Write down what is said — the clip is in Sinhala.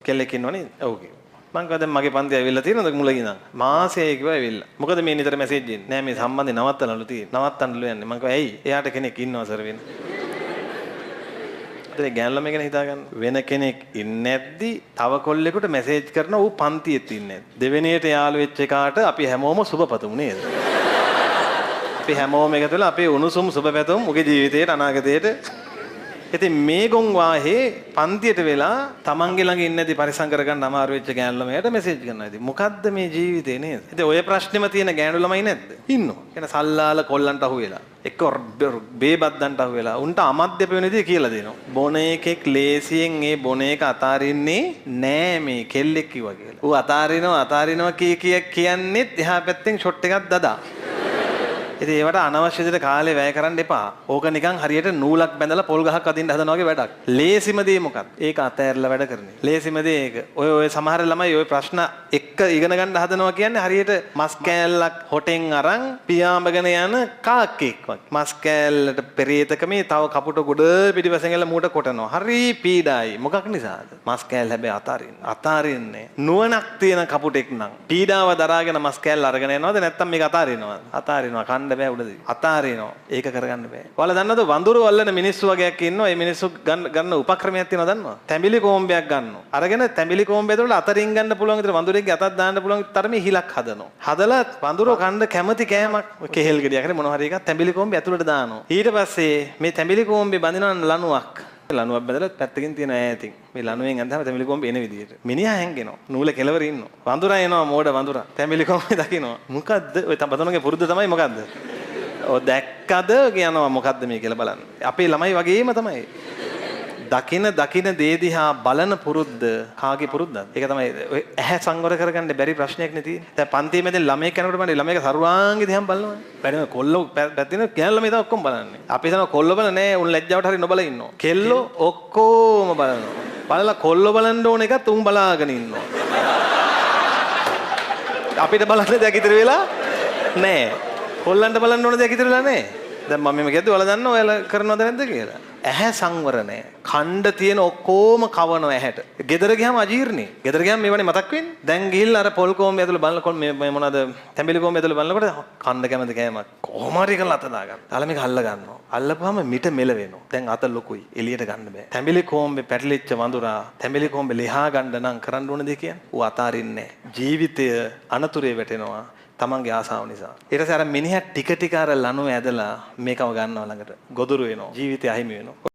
කෙල්ලෙක් ඉන්නවනේ. ඔව් කිව්වා. මං කිව්වා දැන් මගේ පන්ති ඇවිල්ලා තියෙනවද මුල ඉඳන්? මාසෙයි කිව්වා ඇවිල්ලා. මොකද මේ නිතර මැසේජ් එන්නේ? නෑ මේ සම්බන්ධය නවත්තනලු තියෙන්නේ. නවත්තන්නලු යන්නේ. මං කිව්වා ඇයි? එයාට කෙනෙක් ඉන්නවා සර් වෙන. ඒ ගෑනු ළමයි ගැන හිතා ගන්න. වෙන කෙනෙක් ඉන්නේ නැද්දි තව කොල්ලෙකුට මැසේජ් කරන ඌ පන්තියෙත් ඉන්නේ නැද්දි. දෙවෙනියට යාළු වෙච්ච එකාට අපි හැමෝම සුබපතමු නේද? අපි හැමෝම එකතු වෙලා අපේ උණුසුම් සුබ පැතුම් උගේ ජීවිතේට අනාගතයට. ඉතින් මේ ගොන් වාහේ පන්තියට වෙලා තමන්ගේ ළඟ ඉන්නේ නැති පරිසම් කරගන්න අමාරු වෙච්ච ගෑනු ළමයට මැසේජ් කරනවා. ඉතින් මොකද්ද මේ ජීවිතේ නේද? ඉතින් ඔය ප්‍රශ්නෙම තියෙන ගෑනු ළමයි නැද්ද? ඉන්නවා. කියන සල්ලාල කොල්ලන්ට අහු වෙලා. එක්ක බේබද්දන්ට අහු වෙලා. උන්ට අමද්‍ය වෙන විදිහ කියලා දෙනවා. බොන එකෙක් ලේසියෙන් ඒ බොන එක අතාරින්නේ නෑ මේ කෙල්ලෙක් කිව්වා කියලා. ඌ අතාරිනවා කියන්නේත් එහා පැත්තෙන් ෂොට් එකක් දදා. ඉතින් ඒවට අනවශ්‍ය විදිහට කාලේ වැය කරන්න එපා. ඕක නිකන් හරියට නූලක් බැඳලා පොල් ගහක් අදින්න හදනවා වගේ වැඩක්. ලේසිම දේ මොකක්ද? ඒක අතෑරලා වැඩ කරන්නේ. ලේසිම දේ ඒක. ඔය සමහර ළමයි ඔය ප්‍රශ්න එක්ක ඉගෙන ගන්න හදනවා කියන්නේ හරියට මස් කෑල්ලක් හොටෙන් අරන් පියාඹගෙන යන කාක්කෙක් වගේ. මස් කෑල්ලට පෙරේතකමේ තව කපුට ගොඩ පිටිපස්සෙන් එල්ල මූට කොටනවා. හරි පීඩායි. මොකක් නිසාද? මස් කෑල්ල හැබැයි අතාරින්නේ. නුවණක් තියෙන කපුටෙක් නම් පීඩාව දරාගෙන මස් කෑල්ල අරගෙන යනවද නැත්නම් මේක අතාරිනවද? අතාරිනවා. බෑ උඩදී අතාරිනවා. ඒක කරගන්න බෑ. ඔයාලා දන්නවද වඳුරු අල්ලන මිනිස්සු වගේක් ඉන්නවා. මේ මිනිස්සු ගන්න උපක්‍රමයක් තියෙනවා දන්නවද? තැඹිලි කොම්බයක් ගන්නවා. අරගෙන තැඹිලි කොම්බය ඇතුළට අතරින් ගන්න පුළුවන් විතර වඳුරෙක්ගේ අතක් දාන්න පුළුවන් තරමේ හිලක් හදනවා. හදලා වඳුරෝ කන්න කැමති කෑමක් කෙහෙල් ගෙඩියක් හරි මොනවා හරි එකක් තැඹිලි කොම්බය ඇතුළට දානවා. ඊට පස්සේ මේ තැඹිලි කොම්බේ බඳිනවා ලණුවක්. ලණුවක් බඳලා පැත්තකින් තියෙන ඈතින් මේ ලණුවෙන් අඳහම තැඹිලි කොම්බේ එන විදියට මිනිහා හැංගෙනවා නූල කෙලවර ඉන්නවා වඳුරා එනවා මෝඩ වඳුරා තැඹිලි කොම්බේ දකින්නවා මොකද්ද ඔය බඳුනගේ පුරුද්ද තමයි මොකද්ද ඔය දැක්කද කියනවා මොකද්ද මේ කියලා බලන්න අපේ ළමයි වගේම තමයි දකින දේ දිහා බලන පුරුද්ද කාගේ පුරුද්දද ඒක තමයි ඔය ඇහැ සංවර කරගන්න බැරි ප්‍රශ්නයක් නේ තියෙන්නේ දැන් පන්තියේ මැදින් ළමයෙක් යනකොට මම ළමයක සරුවාංගේ දිහාම බලනවා බැරිම කොල්ලෝ පැත්තින ගෑනු ළමයි තමයි ඔක්කොම බලන්නේ අපි හිතනවා කොල්ලෝ බල නෑ උන් ලැජ්ජාවට හරි නොබල ඉන්නවා කෙල්ලෝ ඔක්කොම බලනවා බලලා කොල්ලෝ බලන්න ඕන එකත් උන් බලාගෙන ඉන්නවා අපිට බලන්න දෙයක් ඉතිරි වෙලා නෑ කොල්ලන්ට බලන්න ඕන දෙයක් ඉතිරි වෙලා නෑ දැන් මම මේ කියද්දි ඔයාලා දන්නව ඔයාලා කරනවද නැද්ද කියලා ඇහැ සංවර නැහැ. කණ්ඩ තියෙන ඔක්කොම කවනවා ඇහැට. ගෙදර ගියාම අජීර්ණේ. ගෙදර ගියාම මේවනේ මතක් වෙන්නේ. දැන් ගිහිල්ලා අර පොල් කොම්බේ ඇතුළේ බලනකොට මේ මොනවාද තැඹිලි කොම්බේ ඇතුළේ බලනකොට කණ්ඩ කැමති කෑමක් කොහොම හරි කරලා අත දා ගන්න. තාලා මේක අල්ල ගන්නවා. අල්ලපුවාම මිට මෙල වෙනවා. දැන් අත ලොකුයි. එළියට ගන්න බෑ. තැඹිලි කොම්බේ පැටලිච්ච වඳුරා තැඹිලි කොම්බේ ලිහා ගන්න නම් කරන්න ඕන දේ කියන්නේ. ඌ අතාරින්නේ නැහැ. ජීවිතය අනතුරේ වැටෙනවා. තමන්ගේ ආසාව නිසා. ඊට පස්සේ අර මිනිහා ටික ටික අර ලණුව ඇදලා මේකව ගන්නවා ළඟට. ගොදුරු වෙනවා. ජීවිතය අහිමි වෙනවා.